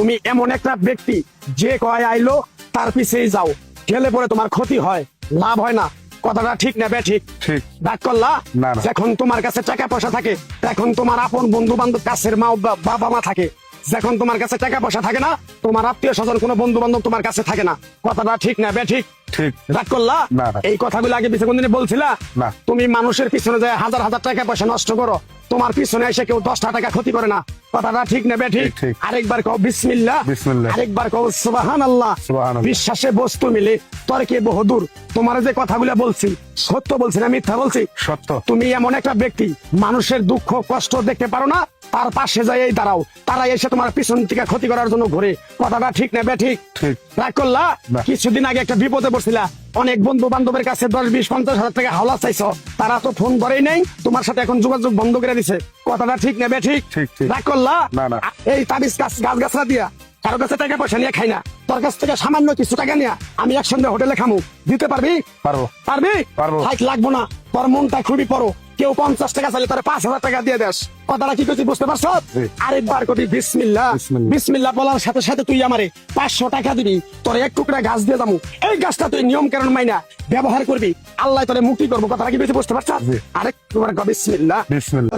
তুমি এমন একটা ব্যক্তি যে কয় আইলো তার পিছেই যাও, গেলে পরে তোমার ক্ষতি হয়, লাভ হয় না। কথাটা ঠিক না ঠিক? ঠিক। ডাক করলা না, না। যখন তোমার কাছে টাকা পয়সা থাকে তখন তোমার আপন বন্ধু বান্ধব, কাছের মা বাবা মা থাকে। যখন তোমার কাছে টাকা পয়সা থাকে না, তোমার আত্মীয় স্বজন কোনো বন্ধু বান্ধব তোমার কাছে থাকে না। কথাটা ঠিক না ঠিক? ঠিক। রাগ করলা? না, না। এই কথাগুলো আগে পিছনে কোনদিন বলছিলা? না। তুমি মানুষের পিছনে যায় হাজার হাজার টাকা পয়সা নষ্ট করো, তোমার পিছনে এসে কেউ 10টা টাকা ক্ষতি করে না। কথাটা ঠিক না ঠিক? ঠিক। আরেকবার কও বিসমিল্লাহ, বিসমিল্লাহ। আরেকবার কও সুবহানাল্লাহ। সুবহানাল্লাহ। বিশ্বাসে বস্তু মিলে তর্কে বহুদূর। তোমার যে কথাগুলো বলছি সত্য বলছি না মিথ্যা বলছি? সত্য। তুমি এমন একটা ব্যক্তি, মানুষের দুঃখ কষ্ট দেখতে পারো না, তার পাশে যাই দাঁড়াও, তারা এসে তোমার পিছন থেকে ক্ষতি করার জন্য ঘুরে। কথাটা ঠিক না ঠিক? ঠিক। রাগ করলা? না। কিছুদিন আগে একটা বিপদে পড়ছিলা, অনেক বন্ধু বান্ধবের কাছে 10-20-50 হাজার টাকা হাওলা চাইছো, তারা তো ফোন করেই নেই, তোমার সাথে এখন যোগাযোগ বন্ধ করে দিছে। কথাটা ঠিক না ঠিক? ঠিক, ঠিক। রাগ করলা? না, না। এই তাবিজ গাছ গাছরা দিয়া কারো কাছে টাকা পয়সা নিয়ে খাই না, তোর কাছ থেকে সামান্য কিছু টাকা নিয়ে আমি একসঙ্গে হোটেলে খামু, দিতে পারবি? পারবো। পারবি? পারবো। হাইট লাগবো না, তোর মনটা খুবই বড়। কেউ 50 টাকা চাইলে তোর 5,000 টাকা দিয়ে দেস। কথাটা কি করছি বুঝতে পারছ? জি। আরেকবার কবি বিসমিল্লাহ। বিসমিল্লাহ। বিসমিল্লাহ বলার সাথে সাথে তুই আমারে 500 টাকা দিবি, তোর এক টুকরা গাছ দিয়ে যাবো। এই গাছটা তুই নিয়ম কারণ মাইনা ব্যবহার করবি, আল্লাহ তোরে মুক্তি করবো। কথাটা কি করছি বুঝতে পারছ? জি। আরেকবার কবি বিসমিল্লাহ। বিসমিল্লাহ।